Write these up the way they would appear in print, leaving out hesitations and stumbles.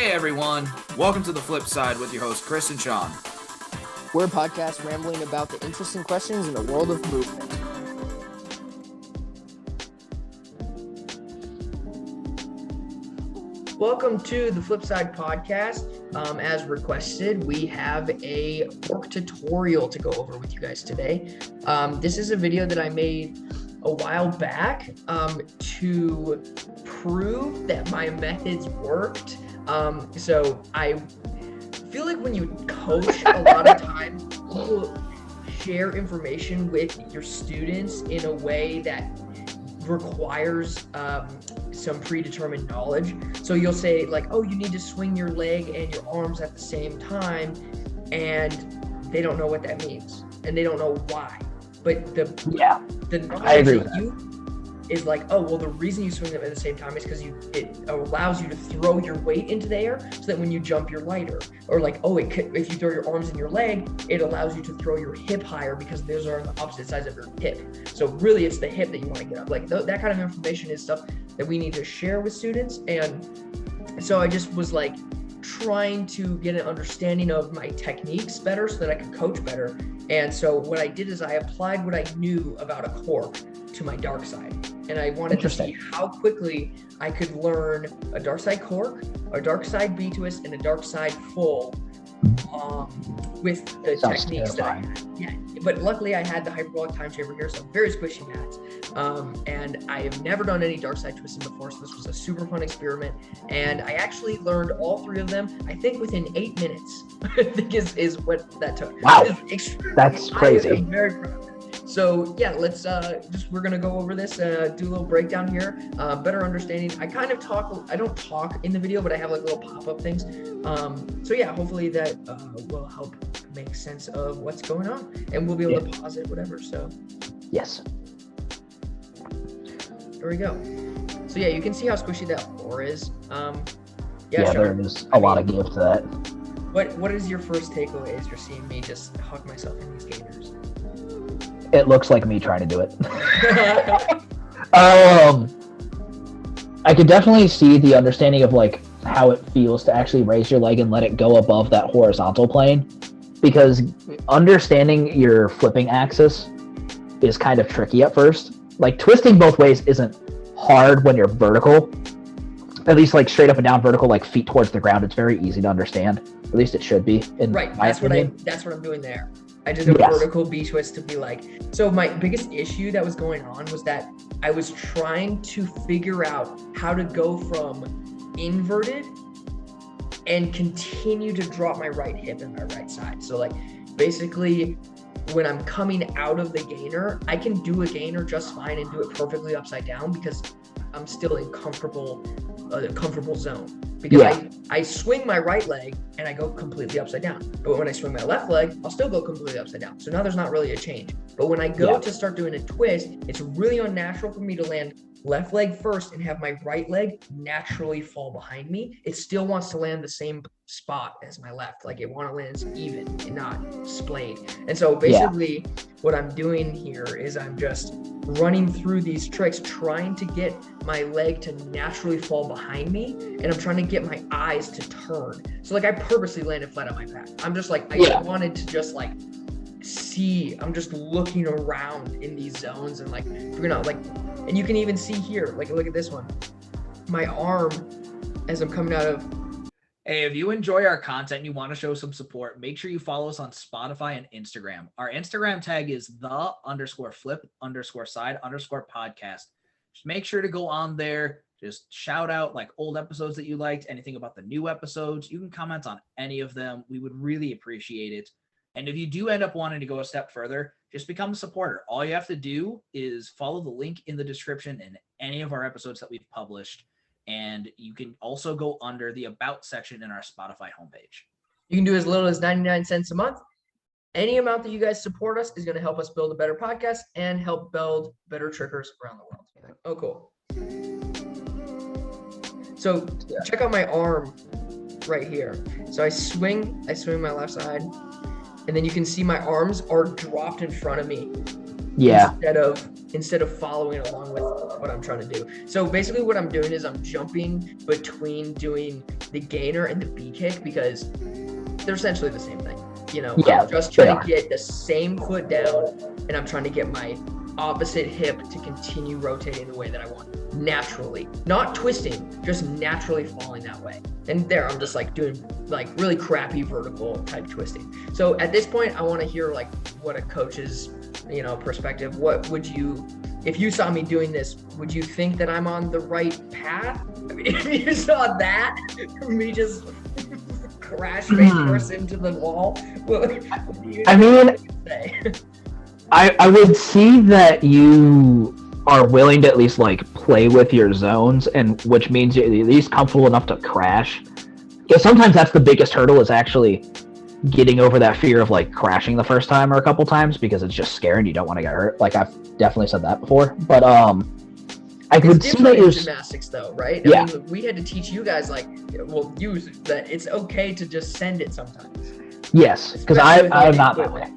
Hey everyone, welcome to The Flip Side with your hosts Chris and Sean. We're a podcast rambling about the interesting questions in the world of movement. Welcome to the Flip Side podcast. As requested, we have a Cork tutorial to go over with you guys today. This is a video that I made a while back to prove that my methods worked. So I feel like when you coach, a lot of times you will share information with your students in a way that requires some predetermined knowledge. So you'll say like, oh, you need to swing your leg and your arms at the same time, and they don't know what that means and they don't know why. But the knowledge that you is like, oh, well, the reason you swing them at the same time is because it allows you to throw your weight into the air so that when you jump, you're lighter. Or like, oh, if you throw your arms in your leg, it allows you to throw your hip higher because those are on the opposite sides of your hip. So really, it's the hip that you want to get up. Like that kind of information is stuff that we need to share with students. And so I just was like trying to get an understanding of my techniques better so that I could coach better. And so what I did is I applied what I knew about a cork to my dark side. And I wanted to see how quickly I could learn a dark side cork, a dark side B twist, and a dark side full with the techniques that I had. Yeah, but luckily I had the hyperbolic time chamber here, so very squishy mats. And I have never done any dark side twisting before, so this was a super fun experiment. And I actually learned all three of them, I think within 8 minutes, I think is what that took. Wow, that's crazy. I'm very proud of it. So yeah, let's we're gonna go over this, do a little breakdown here, better understanding. I don't talk in the video, but I have like little pop-up things. So yeah, hopefully that will help make sense of what's going on, and we'll be able to pause it, whatever. So yes, there we go. So yeah, you can see how squishy that floor is. There is a lot of give to that. What is your first takeaway as you're seeing me just huck myself in these gainers? It looks like me trying to do it. I could definitely see the understanding of like how it feels to actually raise your leg and let it go above that horizontal plane, because understanding your flipping axis is kind of tricky at first. Like twisting both ways isn't hard when you're vertical, at least like straight up and down vertical, like feet towards the ground. It's very easy to understand. At least it should be. Right. That's what I'm doing there. I did a vertical B twist to be like, so my biggest issue that was going on was that I was trying to figure out how to go from inverted and continue to drop my right hip and my right side. So like basically when I'm coming out of the gainer, I can do a gainer just fine and do it perfectly upside down because I'm still in comfortable zone. Because I swing my right leg and I go completely upside down. But when I swing my left leg, I'll still go completely upside down. So now there's not really a change. But when I go to start doing a twist, it's really unnatural for me to land left leg first and have my right leg naturally fall behind me. It still wants to land the same spot as my left. Like it wants to land even and not splayed. And so basically what I'm doing here is I'm just running through these tricks, trying to get my leg to naturally fall behind me. And I'm trying to get my eyes to turn. So like I purposely landed flat on my back. I'm just like, I wanted to just like see, I'm just looking around in these zones and like figuring out like, and you can even see here, like look at this one, my arm as I'm coming out of. Hey, if you enjoy our content and you want to show some support, make sure you follow us on Spotify and Instagram. Our Instagram tag is the_flip_side_podcast. Just make sure to go on there. Just shout out like old episodes that you liked, anything about the new episodes. You can comment on any of them. We would really appreciate it. And if you do end up wanting to go a step further, just become a supporter. All you have to do is follow the link in the description in any of our episodes that we've published. And you can also go under the About section in our Spotify homepage. You can do as little as 99 cents a month. Any amount that you guys support us is going to help us build a better podcast and help build better trickers around the world. Oh, cool. So check out my arm right here. So I swing my left side, and then you can see my arms are dropped in front of me. Yeah. instead of following along with what I'm trying to do. So basically what I'm doing is I'm jumping between doing the gainer and the B kick because they're essentially the same thing. You know, Yeah, I'm just trying to get the same foot down, and I'm trying to get my opposite hip to continue rotating the way that I want, naturally, not twisting, just naturally falling that way. And there, I'm just like doing like really crappy vertical type twisting. So at this point, I want to hear like what a coach's, you know, perspective. What would you, if you saw me doing this, would you think that I'm on the right path? I mean, if you saw that, me just crash face first into the wall, what do you say? I would see that you are willing to at least like play with your zones, and which means you're at least comfortable enough to crash. Because sometimes that's the biggest hurdle, is actually getting over that fear of like crashing the first time or a couple times, because it's just scary and you don't want to get hurt. Like I've definitely said that before, but I could see that you're gymnastics though, right? Yeah. I mean, we had to teach you guys like, well, use that it's okay to just send it sometimes. Yes, because I'm not that way.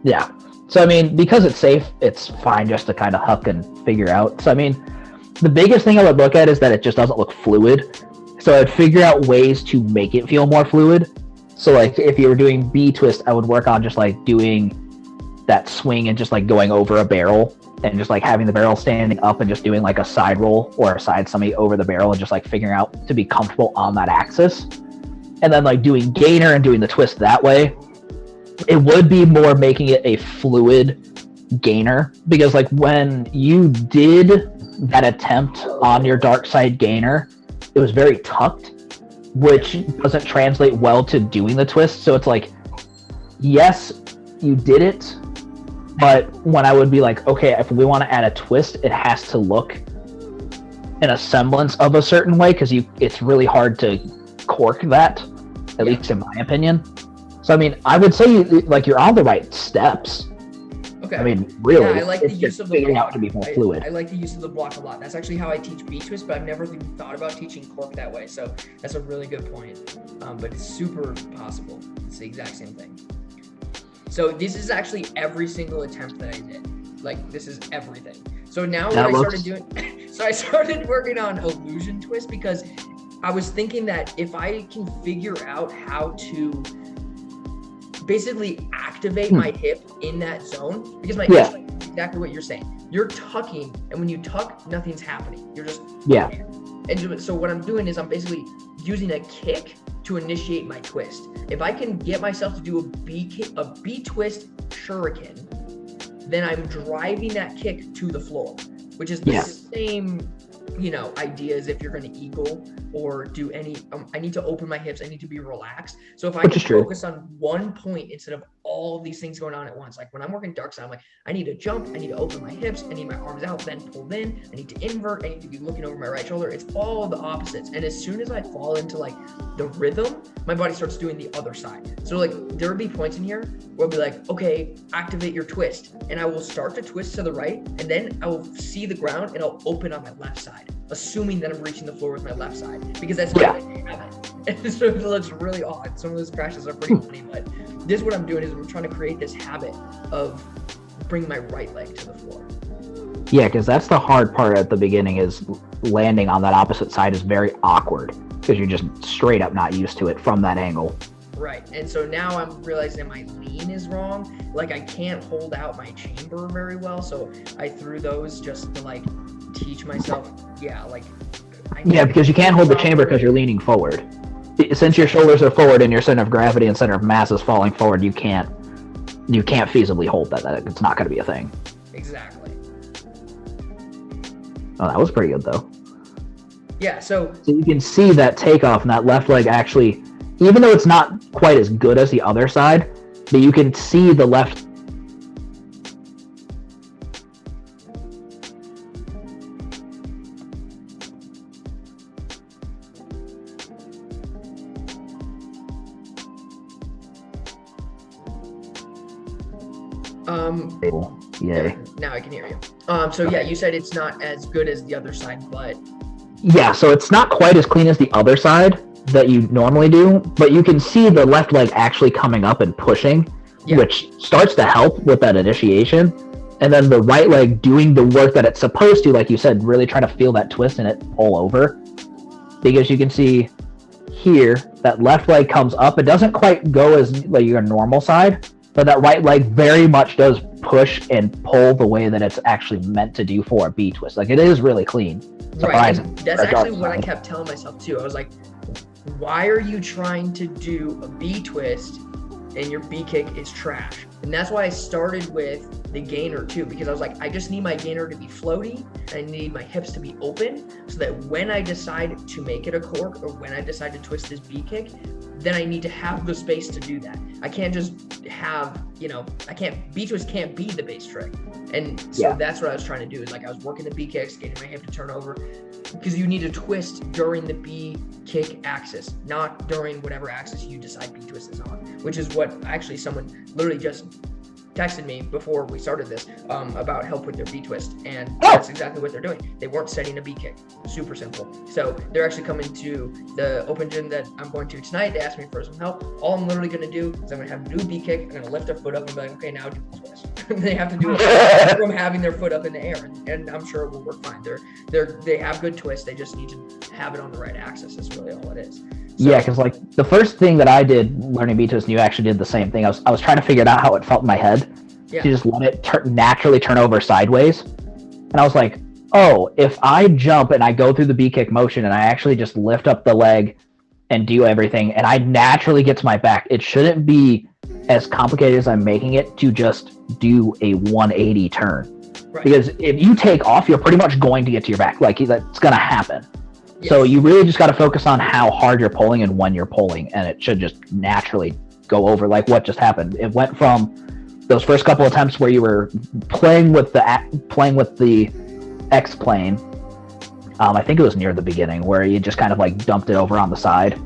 Yeah. So I mean, because it's safe, it's fine just to kind of huck and figure out. So I mean, the biggest thing I would look at is that it just doesn't look fluid. So I'd figure out ways to make it feel more fluid. So like if you were doing B twist, I would work on just like doing that swing and just like going over a barrel and just like having the barrel standing up and just doing like a side roll or a side somersault over the barrel and just like figuring out to be comfortable on that axis. And then like doing gainer and doing the twist that way. It would be more making it a fluid gainer, because like when you did that attempt on your dark side gainer, it was very tucked, which doesn't translate well to doing the twist. So it's like, yes, you did it, but when I would be like, okay, if we want to add a twist, it has to look in a semblance of a certain way, because it's really hard to cork that, at least in my opinion. So I mean, I would say you're on the right steps. Okay. I mean, really, yeah, I like the use of the figuring block. out to be more fluid. I like the use of the block a lot. That's actually how I teach B twist, but I've never even thought about teaching cork that way. So that's a really good point. But it's super possible. It's the exact same thing. So this is actually every single attempt that I did. Like this is everything. So now what I started doing, so I started working on illusion twist, because I was thinking that if I can figure out how to basically activate my hip in that zone, because my hip is exactly what you're saying. You're tucking, and when you tuck, nothing's happening. You're just there. And so what I'm doing is I'm basically using a kick to initiate my twist. If I can get myself to do a B twist shuriken, then I'm driving that kick to the floor, which is the same, you know, idea as if you're going to eagle or do any, I need to open my hips. I need to be relaxed. So if I can focus on one point instead of all these things going on at once, like when I'm working dark side, I'm like, I need to jump. I need to open my hips. I need my arms out, then pulled in. I need to invert. I need to be looking over my right shoulder. It's all the opposites. And as soon as I fall into like the rhythm, my body starts doing the other side. So like there will be points in here where I'll be like, okay, activate your twist. And I will start to twist to the right, and then I will see the ground and I'll open on my left side, assuming that I'm reaching the floor with my left side, because that's how I have it. And so it looks really odd. Some of those crashes are pretty funny, but this is what I'm doing is I'm trying to create this habit of bringing my right leg to the floor. Yeah, because that's the hard part at the beginning, is landing on that opposite side is very awkward, because you're just straight up not used to it from that angle. Right. And so now I'm realizing that my lean is wrong. Like I can't hold out my chamber very well. So I threw those just to like teach myself. Yeah. Like. Because you can't hold the chamber because you're leaning forward. Since your shoulders are forward and your center of gravity and center of mass is falling forward, you can't feasibly hold that. It's not going to be a thing. Exactly. Oh, that was pretty good though. Yeah. So you can see that takeoff and that left leg actually, even though it's not quite as good as the other side, but you can see the left. Yay. Now I can hear you. So yeah, you said it's not as good as the other side, but yeah, so it's not quite as clean as the other side that you normally do, but you can see the left leg actually coming up and pushing, which starts to help with that initiation. and then the right leg doing the work that it's supposed to, like you said, really trying to feel that twist and it pull over. Because you can see here, that left leg comes up. It doesn't quite go as like your normal side, but that right leg very much does push and pull the way that it's actually meant to do for a B twist. Like, it is really clean. Right. And that's actually what I kept telling myself too. I was like, why are you trying to do a B twist and your B kick is trash? And that's why I started with the gainer too, because I was like, I just need my gainer to be floaty. I need my hips to be open so that when I decide to make it a cork or when I decide to twist this B kick, then I need to have the space to do that. I can't just have, B twist can't be the base trick. And so that's what I was trying to do, is like I was working the B kicks, getting my hip to turn over, because you need to twist during the B kick axis, not during whatever axis you decide B twist is on, which is what actually someone literally just texted me before we started this about help with their B twist, and that's exactly what they're doing. They weren't setting a B kick. Super simple. So they're actually coming to the open gym that I'm going to tonight. They asked me for some help. All I'm literally going to do is I'm going to have them do a B kick. I'm going to lift their foot up and be like, okay, now do the twist. They have to do it from having their foot up in the air, and I'm sure it will work fine. They have good twists. They just need to have it on the right axis. That's really all it is. So, yeah, because like the first thing that I did learning B twist, and you actually did the same thing. I was trying to figure out how it felt in my head. Yeah. To just let it naturally turn over sideways, and I was like, oh, if I jump and I go through the B kick motion and I actually just lift up the leg and do everything, and I naturally get to my back, it shouldn't be as complicated as I'm making it to just do a 180 turn. Right. Because if you take off, you're pretty much going to get to your back. Like, that's going to happen. Yes. So you really just got to focus on how hard you're pulling and when you're pulling, and it should just naturally go over, like what just happened. It went from those first couple attempts where you were playing with the X plane. I think it was near the beginning where you just kind of like dumped it over on the side.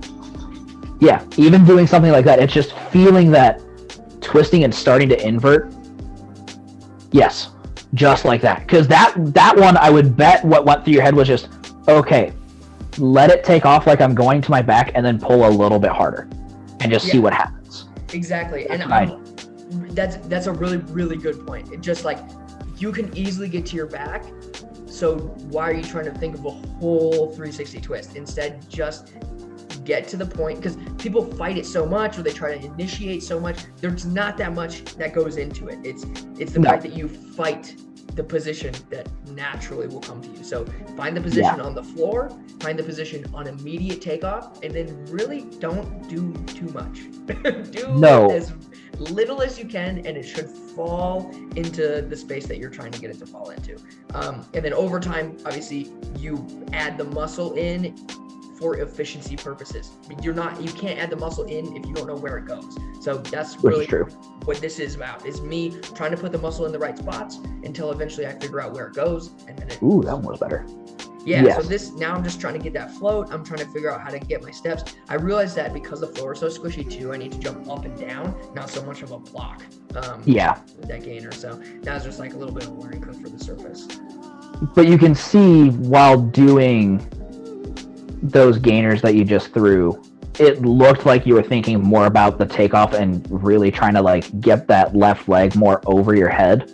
Yeah, even doing something like that, it's just feeling that twisting and starting to invert. Yes, just like that. Because that one, I would bet what went through your head was just, okay, let it take off like I'm going to my back and then pull a little bit harder and just see what happens. Exactly. That's a really, really good point. It just like, you can easily get to your back, so why are you trying to think of a whole 360 twist? Instead, just get to the point, because people fight it so much, or they try to initiate so much. There's not that much that goes into it. It's the fact that you fight the position that naturally will come to you. So find the position on the floor, find the position on immediate takeoff, and then really don't do too much. As little as you can, and it should fall into the space that you're trying to get it to fall into. And then over time, obviously, you add the muscle in for efficiency purposes. You can't add the muscle in if you don't know where it goes. So that's really what this is about, is me trying to put the muscle in the right spots until eventually I figure out where it goes. And then that one was better. Yeah, yes. So now I'm just trying to get that float. I'm trying to figure out how to get my steps. I realized that because the floor is so squishy too, I need to jump up and down, not so much of a block. With that gainer. So now it's just like a little bit of a learning curve for the surface. But you can see while doing those gainers that you just threw, it looked like you were thinking more about the takeoff and really trying to like get that left leg more over your head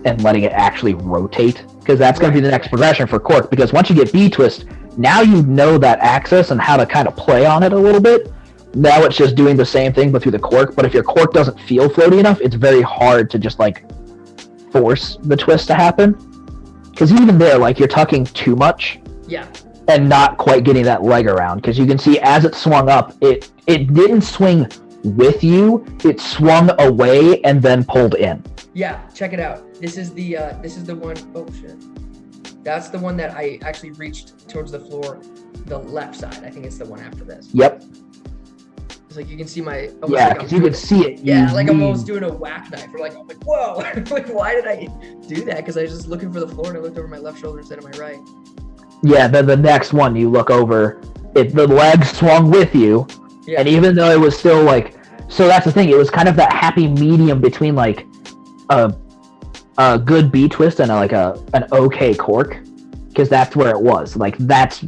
and letting it actually rotate, because that's going to be the next progression for cork. Because once you get B twist, now you know that axis and how to kind of play on it a little bit. Now it's just doing the same thing but through the cork. But if your cork doesn't feel floaty enough, it's very hard to just like force the twist to happen, because even there, like, you're tucking too much and not quite getting that leg around. Because you can see as it swung up, it didn't swing with you, it swung away and then pulled in. Yeah, check it out. This is the one. Oh shit, that's the one that I actually reached towards the floor, the left side. I think it's the one after this. Yep. It's like you can see my. Yeah, because you can see it. Yeah, like I'm almost doing a whack knife. Or like, I'm like, whoa! Like, why did I do that? Because I was just looking for the floor and I looked over my left shoulder instead of my right. Yeah, then the next one you look over, the leg swung with you, and even though it was still like, so that's the thing. It was kind of that happy medium between like a good B twist and an okay cork, because that's where it was. Like that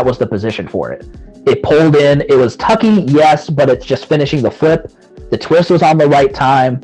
was the position for it. It pulled in. It was tucking, yes, but it's just finishing the flip. The twist was on the right time.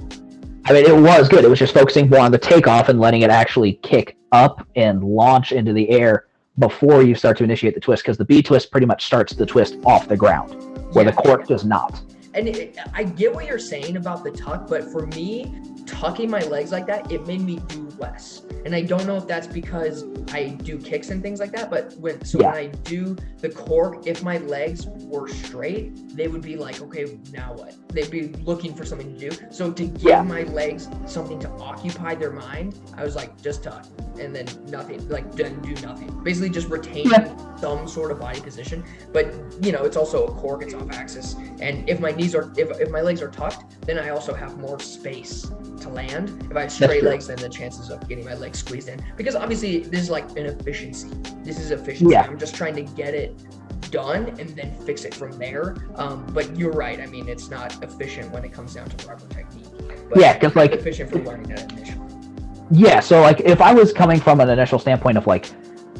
I mean, it was good. It was just focusing more on the takeoff and letting it actually kick up and launch into the air before you start to initiate the twist, because the B twist pretty much starts the twist off the ground, where the cork does not. And I get what you're saying about the tuck, but for me, tucking my legs like that, it made me do less. And I don't know if that's because I do kicks and things like that, but when I do the cork, if my legs were straight, they would be like, okay, now what? They'd be looking for something to do. So to give my legs something to occupy their mind, I was like, just tuck, and then nothing, like then do nothing. Basically just retain some sort of body position. But you know, it's also a cork, it's off axis. And if my knees are, if my legs are tucked, then I also have more space to land. If I have straight legs, then the chances of getting my legs squeezed in, because obviously this is like an efficiency. This is efficiency. I'm just trying to get it done and then fix it from there. But you're right. I mean, it's not efficient when it comes down to rubber technique. But because like efficient for learning that initially. Yeah, so like if I was coming from an initial standpoint of like,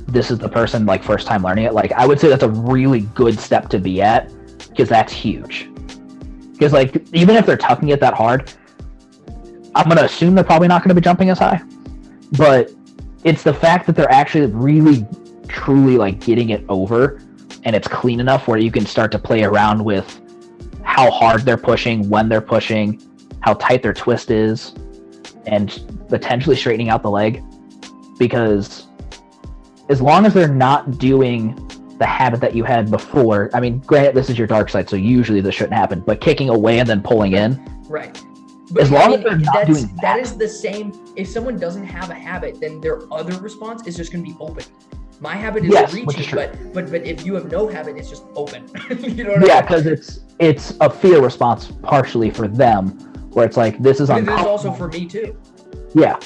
this is the person like first time learning it, like I would say that's a really good step to be at, because that's huge. Because like even if they're tucking it that hard, I'm gonna assume they're probably not gonna be jumping as high. But it's the fact that they're actually really truly like getting it over, and it's clean enough where you can start to play around with how hard they're pushing, when they're pushing, how tight their twist is, and potentially straightening out the leg. Because as long as they're not doing the habit that you had before, I mean, granted, this is your dark side, so usually this shouldn't happen, but kicking away and then pulling in. Right. But as long as they're not doing that. That is the same. If someone doesn't have a habit, then their other response is just going to be open. My habit is reaching, but if you have no habit, it's just open. You know what I mean? Because it's a fear response partially for them, where it's like, this is uncomfortable. It is also for me too. Yeah.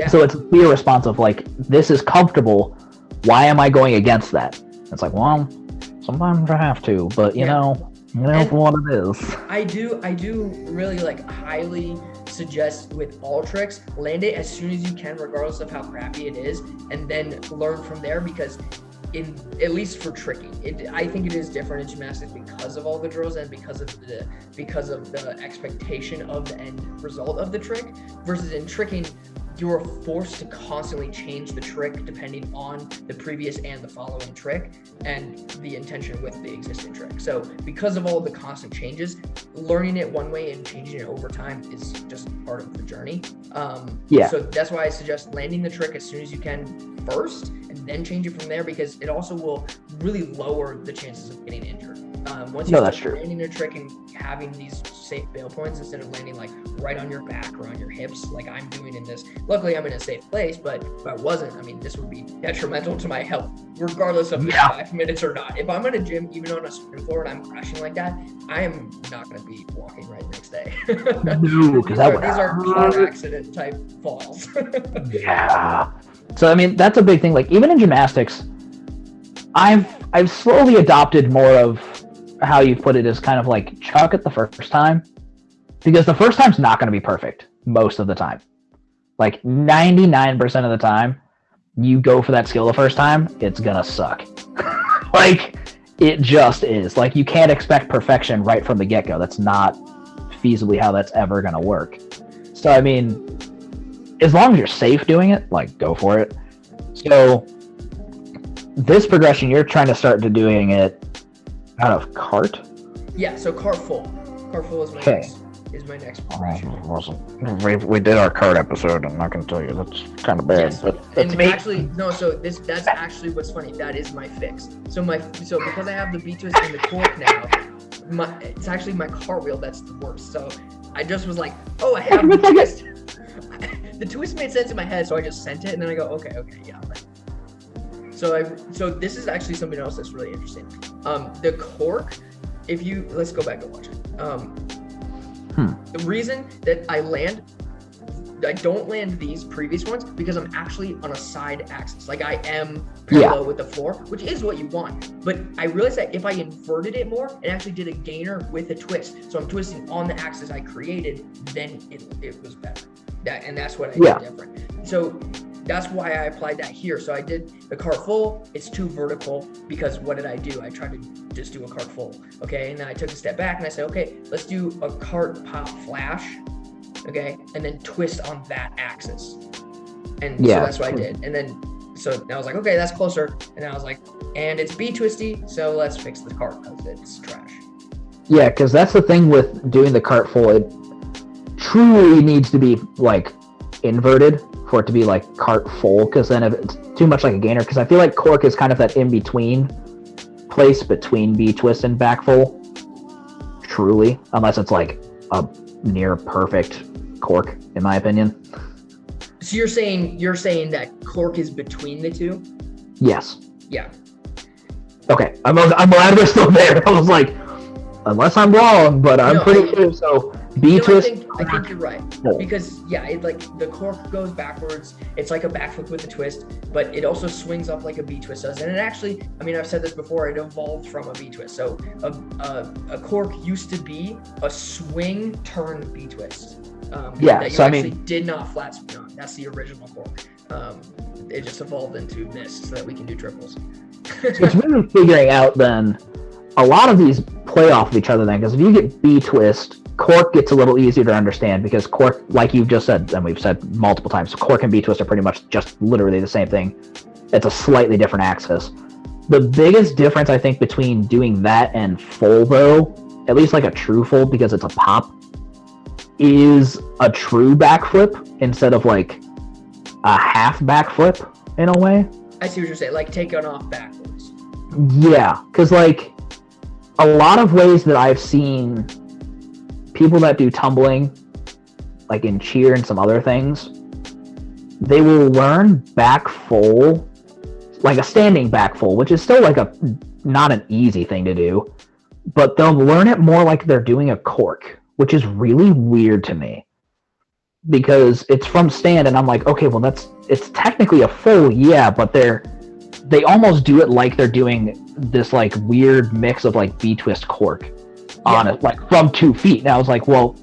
So it's a fear response of like, this is comfortable. Why am I going against that? It's like, well, sometimes I have to, but you know for what it is. I do really like highly suggest with all tricks, land it as soon as you can, regardless of how crappy it is, and then learn from there, because at least for tricking, I think it is different in gymnastics because of all the drills and because of the expectation of the end result of the trick, versus in tricking, you're forced to constantly change the trick depending on the previous and the following trick and the intention with the existing trick. So because of all of the constant changes, learning it one way and changing it over time is just part of the journey. So that's why I suggest landing the trick as soon as you can first, and then change it from there, because it also will really lower the chances of getting injured. Once you start landing a trick and having these safe bail points, instead of landing like right on your back or on your hips like I'm doing in this. Luckily, I'm in a safe place, but if I wasn't, I mean, this would be detrimental to my health, regardless of 5 minutes or not. If I'm in a gym, even on a sprint floor, and I'm crashing like that, I am not going to be walking right next day. No, because these are car accident type falls. So I mean, that's a big thing. Like even in gymnastics, I've slowly adopted more of how you put it, as kind of like chuck it the first time, because the first time's not going to be perfect most of the time. Like 99% of the time, you go for that skill the first time, it's going to suck. Like it just is. Like you can't expect perfection right from the get-go. That's not feasibly how that's ever going to work. So I mean, as long as you're safe doing it, like go for it. So this progression, you're trying to start to doing it out of cart? Yeah, so cart full. Cart full is my next progression. We did our cart episode, and I can tell you that's kind of bad. Yes. But that's actually what's funny. That is my fix. So because I have the B twist and the cork now, it's actually my cartwheel that's the worst. So I just was like, oh, I have the twist. The twist made sense in my head, so I just sent it, and then I go, okay, yeah. So this is actually something else that's really interesting. The cork, let's go back and watch it. The reason that I don't land these previous ones, because I'm actually on a side axis. Like I am parallel with the floor, which is what you want. But I realized that if I inverted it more, it actually did a gainer with a twist. So I'm twisting on the axis I created, then it was better. And that's what I did different. So that's why I applied that here. So I did the cart full. It's too vertical, because what did I do? I tried to just do a cart full. Okay. And then I took a step back and I said, okay, let's do a cart pop flash. okay, and then twist on that axis. And Yeah. so that's what I did. And then, so I was like, okay, that's closer. And I was like, and it's B twisty, so let's fix the cart because it's trash. Yeah, because that's the thing with doing the cart full. It truly needs to be like inverted for it to be like cart full. Because then if it's too much like a gainer, because I feel like cork is kind of that in between place between B twist and back full. Truly, unless it's like a near perfect cork, in my opinion. So you're saying that cork is between the two? Yes. Yeah. Okay, I'm glad we're still there. I was like, unless I'm wrong, but I'm pretty sure. So B twist. I think you're right, because it like the cork goes backwards. It's like a backflip with a twist, but it also swings up like a B twist does. And it actually, I mean, I've said this before, it evolved from a B twist. So a cork used to be a swing turn B twist. That you did not flat spin on. That's the original cork. It just evolved into this so that we can do triples. So it's really figuring out then. A lot of these play off of each other then, because if you get B twist, cork gets a little easier to understand, because cork, like you've just said, and we've said multiple times, cork and B twist are pretty much just literally the same thing. It's a slightly different axis. The biggest difference, I think, between doing that and full, though, at least like a true full, because it's a pop, is a true backflip instead of like a half backflip in a way. I see what you're saying, like taking off backwards. Yeah, because like a lot of ways that I've seen people that do tumbling, like in cheer and some other things, they will learn back full, like a standing back full, which is still like not an easy thing to do, but they'll learn it more like they're doing a cork, which is really weird to me, because it's from stand and I'm like, okay, well it's technically a full, yeah, but they almost do it like they're doing this like weird mix of like B twist cork on it, like from 2 feet. And I was like, well,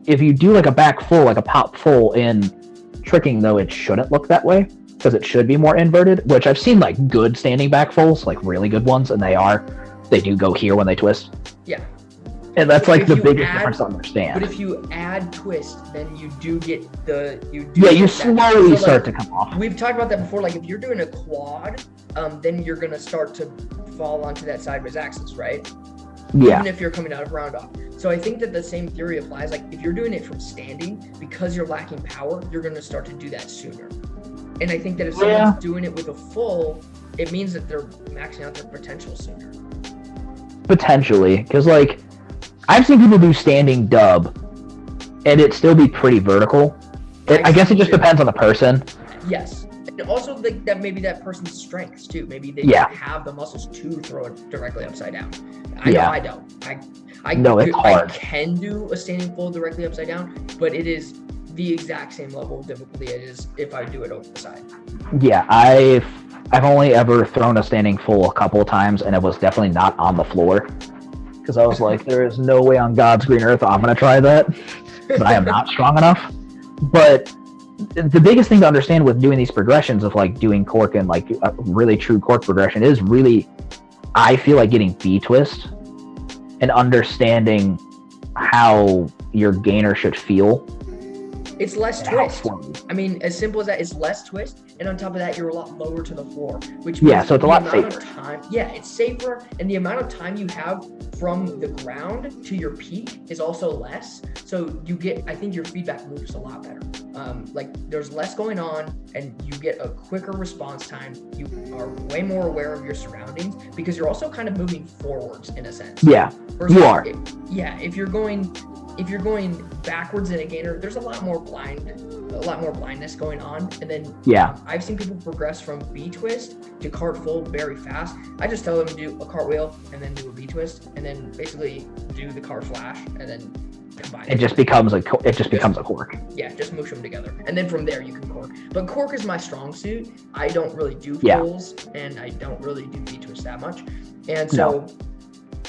if you do like a back full, like a pop full in tricking, though, it shouldn't look that way, because it should be more inverted, which I've seen like good standing back fulls, like really good ones, and they do go here when they twist. Yeah. And that's like the biggest difference to understand. But if you add twist, then you do get you slowly start to come off. We've talked about that before. Like if you're doing a quad, then you're gonna start to fall onto that sideways axis, right? Yeah. Even if you're coming out of round off. So I think that the same theory applies. Like if you're doing it from standing, because you're lacking power, you're gonna start to do that sooner. And I think that if someone's doing it with a full, it means that they're maxing out their potential sooner. Potentially, because like I've seen people do standing dub, and it still be pretty vertical. I guess it just depends on the person. Yes. And also like that maybe that person's strengths too. Maybe they don't have the muscles to throw it directly upside down. I know I don't. It's hard. I can do a standing full directly upside down, but it is the exact same level of difficulty it is if I do it over the side. Yeah, I've only ever thrown a standing full a couple of times, and it was definitely not on the floor. Because I was like, there is no way on God's green earth I'm going to try that. But I am not strong enough. But the biggest thing to understand with doing these progressions of like doing cork and like a really true cork progression is really, I feel like getting B twist and understanding how your gainer should feel. It's less twist. I mean, as simple as that, it's less twist, and on top of that, you're a lot lower to the floor, which means so it's a lot safer. It's safer, and the amount of time you have from the ground to your peak is also less. So you get, I think your feedback loops a lot better. Like there's less going on, and you get a quicker response time. You are way more aware of your surroundings because you're also kind of moving forwards in a sense. Yeah, you are. If you're going backwards in a gainer, there's a lot more blindness going on. And then I've seen people progress from B twist to cart full very fast. I just tell them to do a cartwheel and then do a B twist and then basically do the cart flash and then combine it. It just becomes a cork. Yeah, just mush them together. And then from there you can cork. But cork is my strong suit. I don't really do fulls and I don't really do B twist that much. And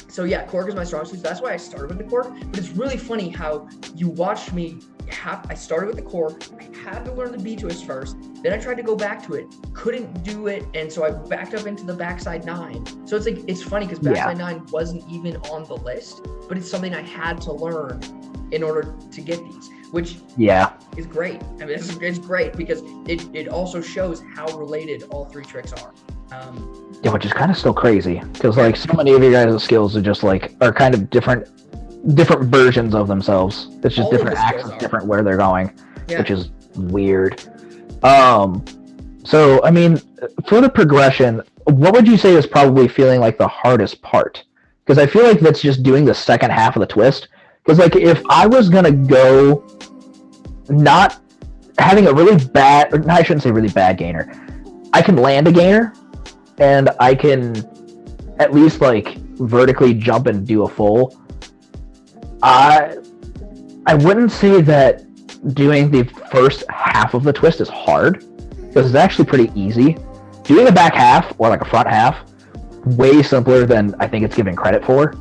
so yeah, cork is my strong suit. So that's why I started with the cork. But it's really funny how you watched me I started with the cork. I had to learn the B twist first. Then I tried to go back to it, couldn't do it, and so I backed up into the backside 9. So it's funny because backside 9 wasn't even on the list, but it's something I had to learn in order to get these. which is great. I mean, it's great because it also shows how related all 3 tricks are. Which is kind of still crazy because like so many of your guys' skills are just like are kind of different versions of themselves. It's just different axes, different where they're going, which is weird. So I mean, for the progression, what would you say is probably feeling like the hardest part? Because I feel like that's just doing the second half of the twist. Because like if I was gonna go not having a really bad, or no, I shouldn't say really bad gainer, I can land a gainer and I can at least like vertically jump and do a full. I wouldn't say that doing the first half of the twist is hard, because it's actually pretty easy. Doing a back half or like a front half, way simpler than I think it's given credit for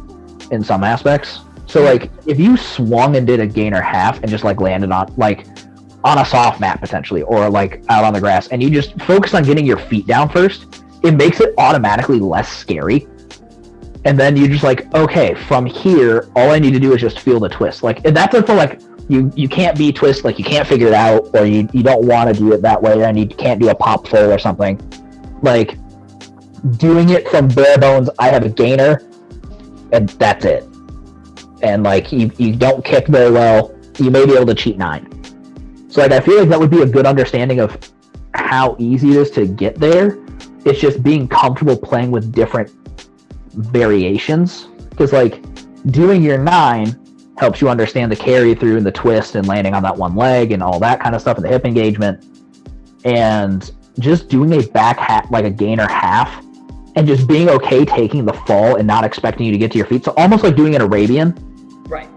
in some aspects. So like if you swung and did a gainer half and just like landed on like on a soft mat potentially, or like out on the grass, and you just focus on getting your feet down first, it makes it automatically less scary. And then you just like, okay, from here, all I need to do is just feel the twist. Like, and that's for like, you can't be twist, like you can't figure it out, or you don't want to do it that way, and you can't do a pop full or something. Like, doing it from bare bones, I have a gainer, and that's it. And like, you don't kick very well, you may be able to cheat 9. So like, I feel like that would be a good understanding of how easy it is to get there. It's just being comfortable playing with different variations, because like doing your 9 helps you understand the carry through and the twist and landing on that one leg and all that kind of stuff and the hip engagement, and just doing a back half, like a gainer half, and just being okay taking the fall and not expecting you to get to your feet, so almost like doing an Arabian, right?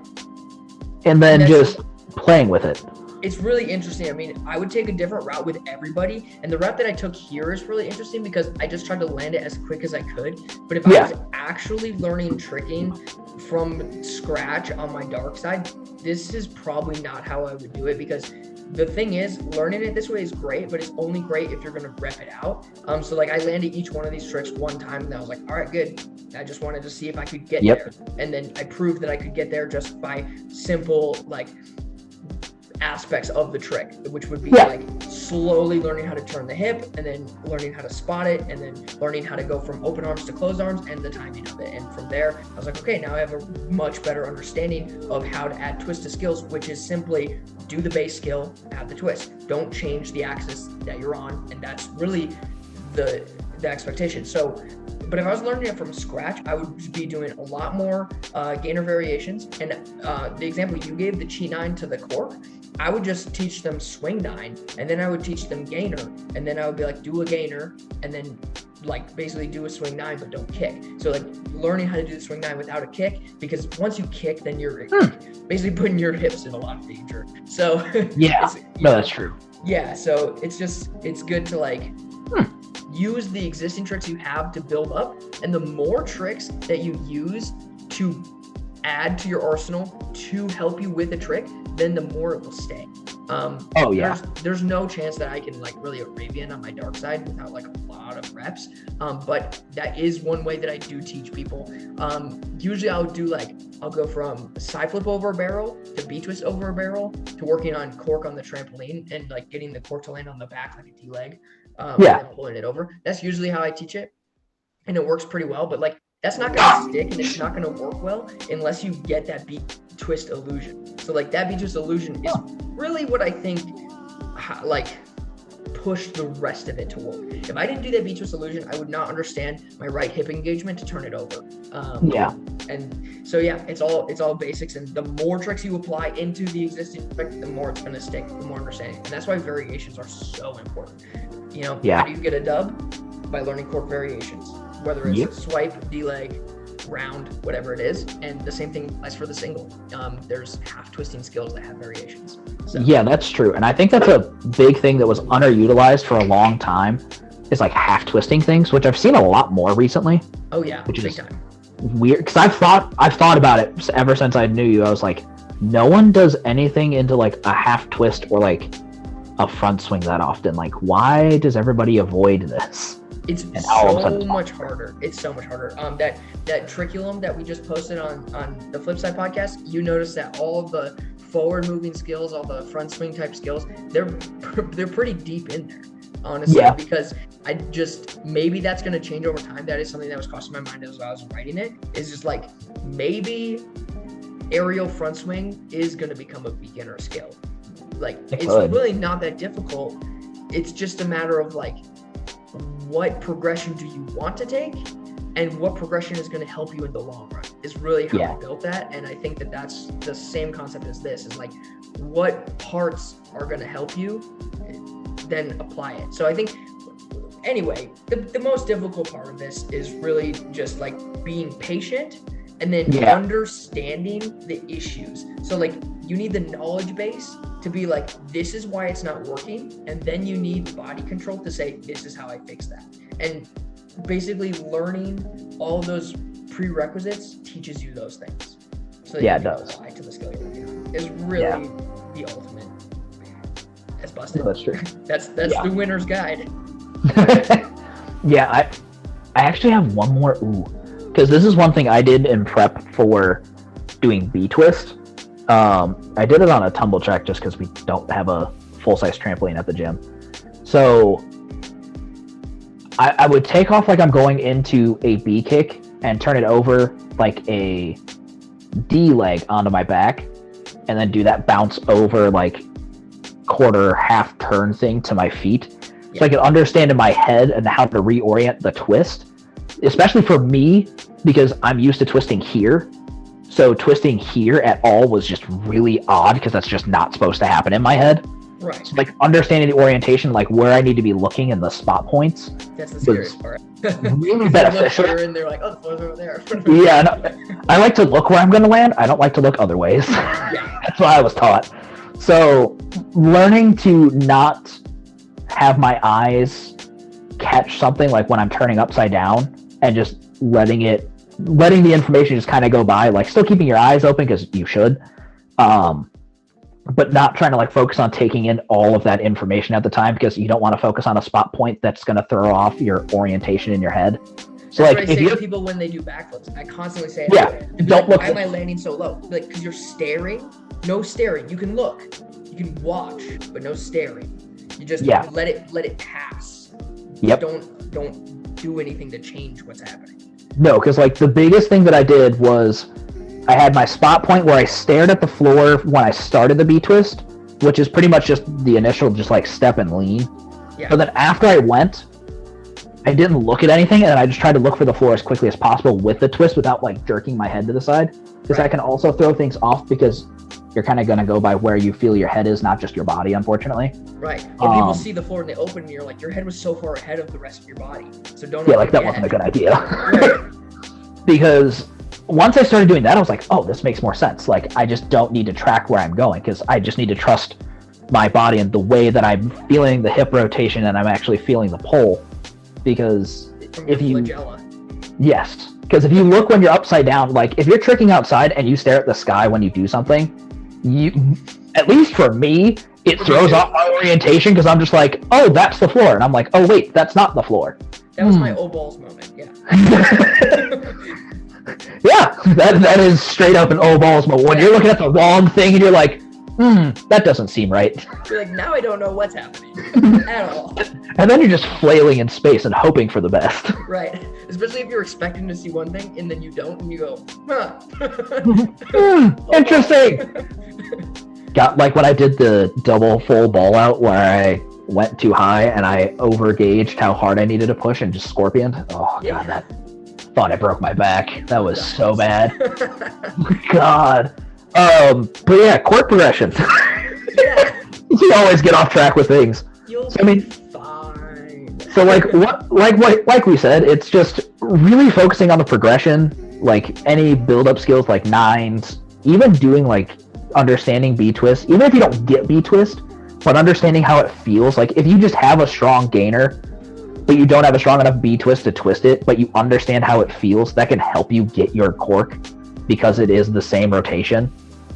And then just playing with it. It's really interesting. I mean, I would take a different route with everybody. And the route that I took here is really interesting because I just tried to land it as quick as I could. But if I was actually learning tricking from scratch on my dark side, this is probably not how I would do it, because the thing is, learning it this way is great, but it's only great if you're going to rep it out. So like I landed each one of these tricks one time and I was like, all right, good. I just wanted to see if I could get there. And then I proved that I could get there just by simple, like, aspects of the trick, which would be like slowly learning how to turn the hip, and then learning how to spot it, and then learning how to go from open arms to closed arms and the timing of it. And from there, I was like, okay, now I have a much better understanding of how to add twist to skills, which is simply do the base skill, add the twist. Don't change the axis that you're on, and that's really the expectation. So, but if I was learning it from scratch, I would be doing a lot more gainer variations. And the example you gave, the chi 9 to the cork, I would just teach them swing 9, and then I would teach them gainer, and then I would be like, do a gainer, and then like basically do a swing 9 but don't kick. So like learning how to do the swing 9 without a kick, because once you kick, then you're basically putting your hips in a lot of danger. So that's true. Yeah, so it's good to like use the existing tricks you have to build up, and the more tricks that you use to add to your arsenal to help you with a trick, then the more it will stay. There's no chance that I can like really Arabian on my dark side without like a lot of reps. But that is one way that I do teach people. Usually I'll go from side flip over a barrel to B twist over a barrel to working on cork on the trampoline and like getting the cork to land on the back like a D leg. And then pulling it over. That's usually how I teach it, and it works pretty well. But like, that's not going to stick, and it's not going to work well unless you get that beat twist illusion. So like that beat twist illusion is really what I think like pushed the rest of it to work. If I didn't do that beat twist illusion, I would not understand my right hip engagement to turn it over. And so it's all basics, and the more tricks you apply into the existing trick, the more it's going to stick, the more understanding. And that's why variations are so important. How do you get a dub? By learning cork variations, whether it's swipe, D-leg, round, whatever it is. And the same thing applies for the single. There's half twisting skills that have variations. So. Yeah, that's true. And I think that's a big thing that was underutilized for a long time, is like half twisting things, which I've seen a lot more recently. Oh yeah, which big is time. Weird, because I've thought about it ever since I knew you. I was like, no one does anything into like a half twist or like a front swing that often. Like, why does everybody avoid this? It's so much harder. It's so much harder. That curriculum that we just posted on the Flipside podcast, you notice that all of the forward moving skills, all the front swing type skills, they're pretty deep in there, honestly, because I just, maybe that's going to change over time. That is something that was crossing my mind as I was writing it, is just like, maybe aerial front swing is going to become a beginner skill. Like, it's really not that difficult. It's just a matter of like, what progression do you want to take, and what progression is going to help you in the long run is really how I built that. And I think that that's the same concept as this, is like, what parts are going to help you, then apply it. So I think, anyway, the most difficult part of this is really just like being patient and then understanding the issues. So like, you need the knowledge base to be like, this is why it's not working. And then you need body control to say, this is how I fix that. And basically learning all of those prerequisites teaches you those things. So that you can apply to the skill you're working on. Is really the ultimate. That's busted. No, that's true. That's the winner's guide. I actually have one more. Because this is one thing I did in prep for doing B-twist. I did it on a tumble track just because we don't have a full-size trampoline at the gym. So I would take off like I'm going into a B kick and turn it over like a D leg onto my back, and then do that bounce over like quarter half turn thing to my feet. So I could understand in my head and how to reorient the twist, especially for me, because I'm used to twisting here. So twisting here at all was just really odd, because that's just not supposed to happen in my head. Right. So like understanding the orientation, like where I need to be looking in the spot points. That's the scariest part. Really beneficial. And they're like, oh, the floor's over there. I like to look where I'm going to land. I don't like to look other ways. That's what I was taught. So learning to not have my eyes catch something like when I'm turning upside down, and just letting the information just kind of go by, like still keeping your eyes open because you should, but not trying to like focus on taking in all of that information at the time, because you don't want to focus on a spot point that's going to throw off your orientation in your head. So that's like, what I say to people when they do backflips. I constantly say, don't look. Why am I landing so low? Like, because you're staring. No staring. You can look, you can watch, but no staring. You just let it pass. Yep. Don't do anything to change what's happening. No, because like the biggest thing that I did was I had my spot point where I stared at the floor when I started the B-twist, which is pretty much just the initial just like step and lean. Yeah. But then after I went, I didn't look at anything, and I just tried to look for the floor as quickly as possible with the twist without like jerking my head to the side, because that can also throw things off, because you're kind of going to go by where you feel your head is, not just your body, unfortunately. Right. When people see the floor and they open, and you're like, your head was so far ahead of the rest of your body. So don't. Yeah, like that wasn't a good idea. Right. Because once I started doing that, I was like, oh, this makes more sense. Like, I just don't need to track where I'm going, because I just need to trust my body and the way that I'm feeling the hip rotation and I'm actually feeling the pull. Because if you... Yes. Because if you look when you're upside down, like if you're tricking outside and you stare at the sky when you do something, at least for me, it throws off my orientation, because I'm just like, oh, that's the floor. And I'm like, oh, wait, that's not the floor. That was my balls moment, yeah. Yeah, that is straight up an balls moment. When you're looking at the wrong thing and you're like, that doesn't seem right. You're like, now I don't know what's happening at all. And then you're just flailing in space and hoping for the best. Right. Especially if you're expecting to see one thing and then you don't, and you go, interesting. Got like when I did the double full ball out where I went too high and I overgauged how hard I needed to push and just scorpioned. Oh god, that thought I broke my back. That was so bad. God. But yeah, Cork progressions. Yeah. You always get off track with things. You'll be fine. So like we said, it's just really focusing on the progression, like any build-up skills like nines, even doing like understanding B-twist, even if you don't get B-twist, but understanding how it feels. Like if you just have a strong gainer, but you don't have a strong enough B-twist to twist it, but you understand how it feels, that can help you get your cork, because it is the same rotation.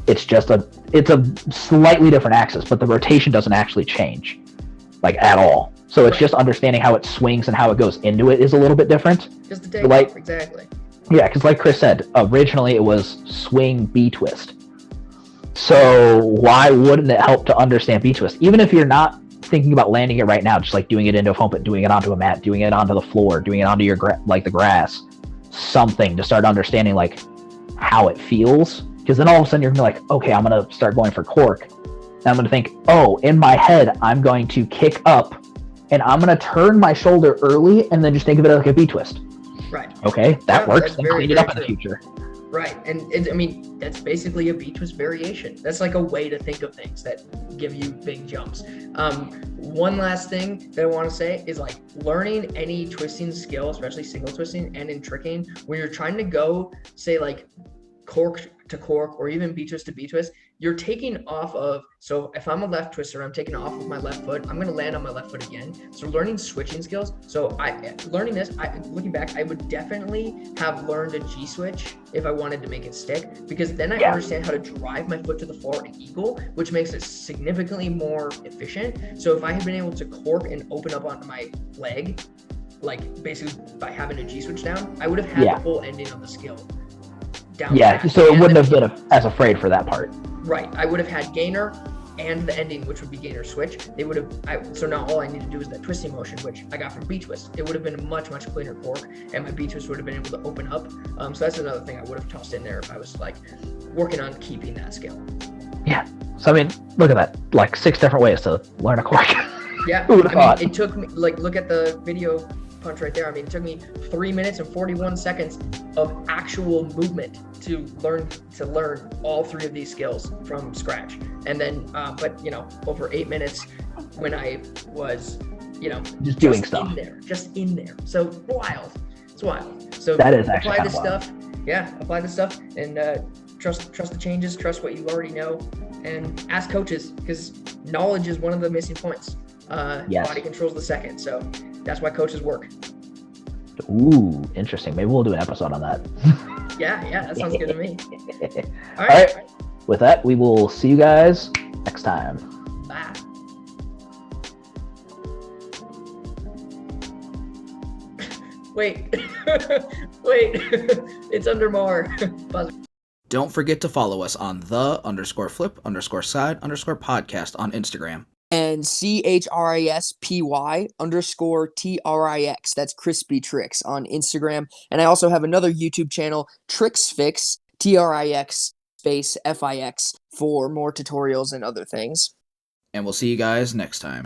It's just a slightly different axis, but the rotation doesn't actually change, like at all. So it's just understanding how it swings and how it goes into it is a little bit different. Just the takeoff, exactly. Yeah, because like Chris said, originally it was swing B-twist. So why wouldn't it help to understand B-twist? Even if you're not thinking about landing it right now, just like doing it into a foam pit, doing it onto a mat, doing it onto the floor, doing it onto your the grass, something to start understanding like how it feels. Because then all of a sudden you're gonna be like, okay, I'm gonna start going for cork. And I'm gonna think, oh, in my head, I'm going to kick up and I'm gonna turn my shoulder early and then just think of it like a B-twist. Right. Okay, that works. Then clean it up in the future. Right, and I mean, that's basically a B-twist variation. That's like a way to think of things that give you big jumps. One last thing that I want to say is like learning any twisting skill, especially single twisting and in tricking, when you're trying to go, say like cork to cork or even B-twist to B-twist, you're taking off of, so if I'm a left twister, I'm taking off of my left foot, I'm going to land on my left foot again. So learning switching skills. So looking back, I would definitely have learned a G switch if I wanted to make it stick, because then I understand how to drive my foot to the floor and eagle, which makes it significantly more efficient. So if I had been able to cork and open up onto my leg, like basically by having a G switch down, I would have had the full ending of the skill. So it wouldn't have been as afraid for that part. Right. I would have had gainer and the ending, which would be gainer switch. They would have. So now all I need to do is that twisting motion, which I got from B-twist. It would have been a much cleaner cork, and my B-twist would have been able to open up. So that's another thing I would have tossed in there if I was like working on keeping that skill. Yeah. So I mean, look at that. Like 6 different ways to learn a cork. Yeah. Who would have thought? It took me look at the video punch right there. I mean, it took me 3 minutes and 41 seconds of actual movement to learn all 3 of these skills from scratch. And then, but over 8 minutes when I was, just doing stuff just in there. So wild. It's wild. So that is actually apply this stuff. Yeah, apply this stuff and trust the changes. Trust what you already know, and ask coaches, because knowledge is one of the missing points. Body control's the second. So that's why coaches work. Ooh, interesting. Maybe we'll do an episode on that. Yeah, that sounds good to me. All right. With that, we will see you guys next time. Bye. Wait. It's under more. Don't forget to follow us on the_flip_side_podcast on Instagram. And CHRISPY_TRIX. That's chrispy-trix on Instagram. And I also have another YouTube channel, TrixFix, TRIX space FIX, for more tutorials and other things. And we'll see you guys next time.